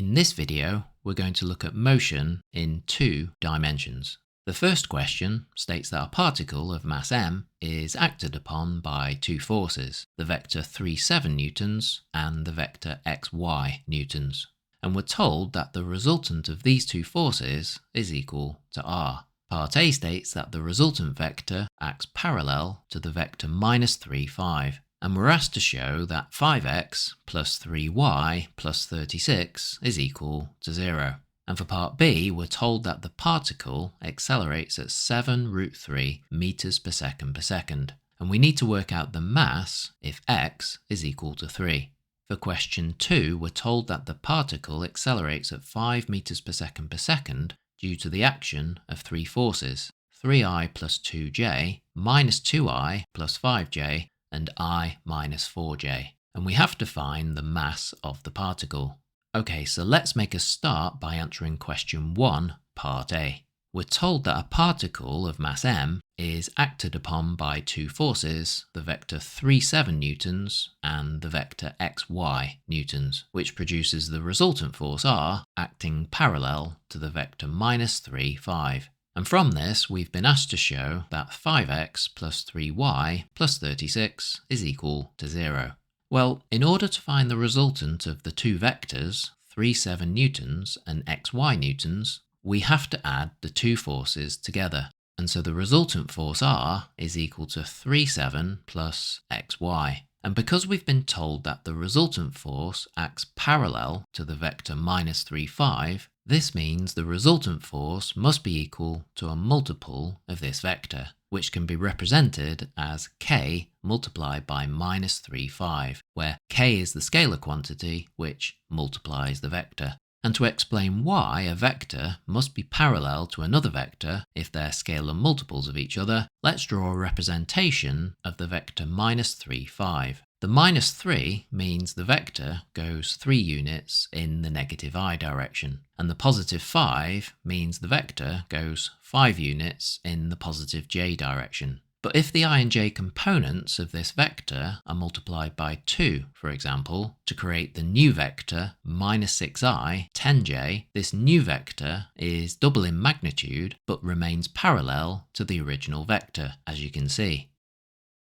In this video, we're going to look at motion in 2 dimensions. The first question states that a particle of mass m is acted upon by 2 forces, the vector 3,7 newtons and the vector xy newtons. And we're told that the resultant of these 2 forces is equal to r. Part A states that the resultant vector acts parallel to the vector minus 3, 5. And we're asked to show that 5x plus 3y plus 36 is equal to 0. And for part B, we're told that the particle accelerates at 7√3 meters per second. And we need to work out the mass if x is equal to 3. For question 2, we're told that the particle accelerates at 5 meters per second due to the action of 3 forces, 3i plus 2j minus 2i plus 5j, and I minus 4j. And we have to find the mass of the particle. Okay, so let's make a start by answering question 1, part A. We're told that a particle of mass m is acted upon by 2 forces, the vector 3,7 newtons and the vector xy newtons, which produces the resultant force r acting parallel to the vector minus 3, 5. And from this, we've been asked to show that 5x plus 3y plus 36 is equal to 0. Well, in order to find the resultant of the 2 vectors, 3,7 newtons and xy newtons, we have to add the 2 forces together. And so the resultant force r is equal to 3,7 plus xy. And because we've been told that the resultant force acts parallel to the vector minus 3, 5, this means the resultant force must be equal to a multiple of this vector, which can be represented as k multiplied by minus 3, 5, where k is the scalar quantity which multiplies the vector. And to explain why a vector must be parallel to another vector if they're scalar multiples of each other, let's draw a representation of the vector minus 3, 5. The minus 3 means the vector goes 3 units in the negative I direction, and the positive 5 means the vector goes 5 units in the positive j direction. But if the I and j components of this vector are multiplied by 2, for example, to create the new vector minus 6i, 10j, this new vector is double in magnitude but remains parallel to the original vector, as you can see.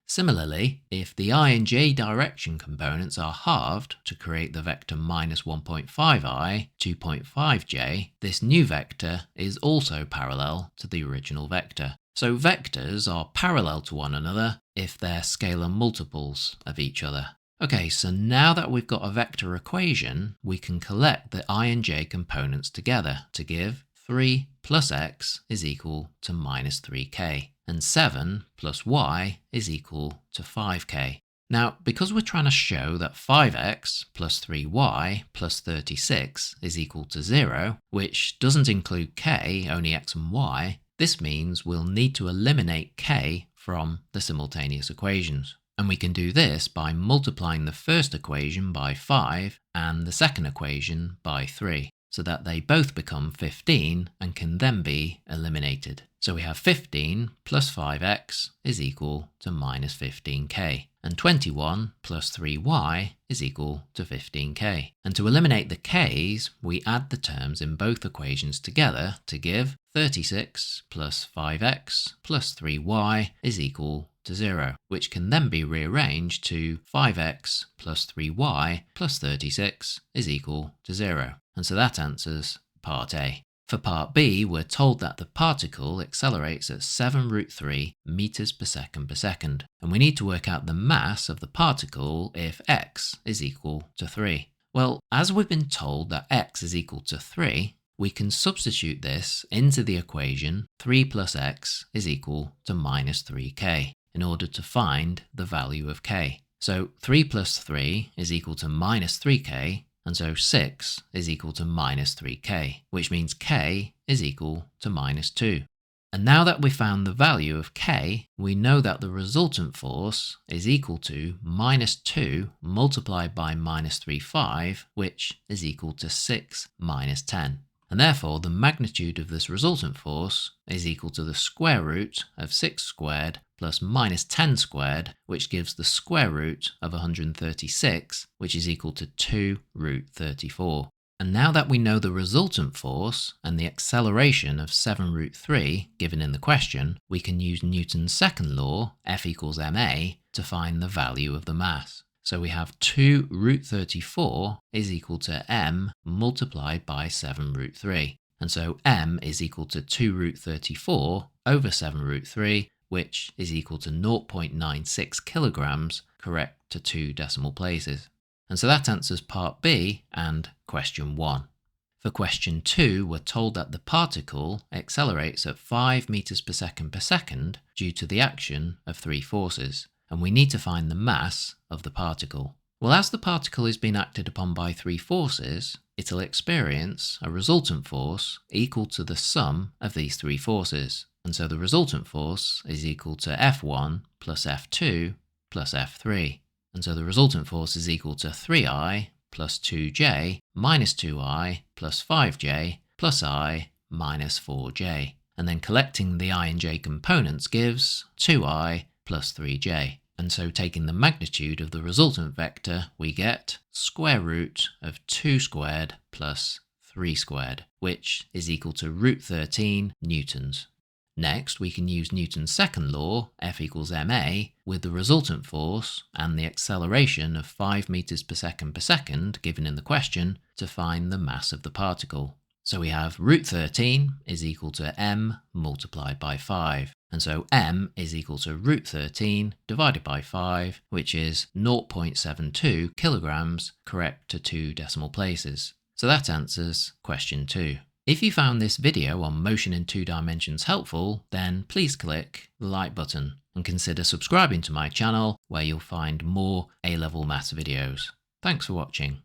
Similarly, if the I and j direction components are halved to create the vector minus 1.5i, 2.5j, this new vector is also parallel to the original vector. So vectors are parallel to one another if they're scalar multiples of each other. Okay, so now that we've got a vector equation, we can collect the I and j components together to give 3 plus x is equal to minus 3k, and 7 plus y is equal to 5k. Now, because we're trying to show that 5x plus 3y plus 36 is equal to 0, which doesn't include k, only x and y, this means we'll need to eliminate k from the simultaneous equations. And we can do this by multiplying the first equation by 5 and the second equation by 3, so that they both become 15 and can then be eliminated. So we have 15 plus 5x is equal to minus 15k, and 21 plus 3y is equal to 15k. And to eliminate the k's, we add the terms in both equations together to give 36 plus 5x plus 3y is equal to 0, which can then be rearranged to 5x plus 3y plus 36 is equal to 0. And so that answers part A. For part B, we're told that the particle accelerates at 7√3 meters per second, and we need to work out the mass of the particle if x is equal to 3. Well, as we've been told that x is equal to 3, we can substitute this into the equation 3 plus x is equal to minus 3k in order to find the value of k. So 3 plus 3 is equal to minus 3k, and so 6 is equal to minus 3k, which means k is equal to minus 2. And now that we've found the value of k, we know that the resultant force is equal to minus 2 multiplied by minus 3, 5, which is equal to 6 minus 10. And therefore, the magnitude of this resultant force is equal to the square root of 6 squared plus minus 10 squared, which gives the square root of 136, which is equal to 2 root 34. And now that we know the resultant force and the acceleration of 7 root 3 given in the question, we can use Newton's second law, F equals ma, to find the value of the mass. So we have 2 root 34 is equal to m multiplied by 7 root 3. And so m is equal to 2 root 34 over 7 root 3, which is equal to 0.96 kilograms, correct to 2 decimal places. And so that answers part B and question 1. For question 2, we're told that the particle accelerates at 5 meters per second due to the action of 3 forces, and we need to find the mass of the particle. Well, as the particle is being acted upon by 3 forces, it'll experience a resultant force equal to the sum of these 3 forces. And so the resultant force is equal to F1 plus F2 plus F3. And so the resultant force is equal to 3I plus 2J minus 2I plus 5J plus I minus 4J. And then collecting the I and J components gives 2I plus 3J. And so taking the magnitude of the resultant vector, we get square root of 2 squared plus 3 squared, which is equal to root 13 newtons. Next, we can use Newton's second law, F equals ma, with the resultant force and the acceleration of 5 meters per second given in the question to find the mass of the particle. So we have root 13 is equal to m multiplied by 5. And so m is equal to root 13 divided by 5, which is 0.72 kilograms, correct to 2 decimal places. So that answers question 2. If you found this video on motion in 2 dimensions helpful, then please click the like button and consider subscribing to my channel where you'll find more A-level maths videos. Thanks for watching.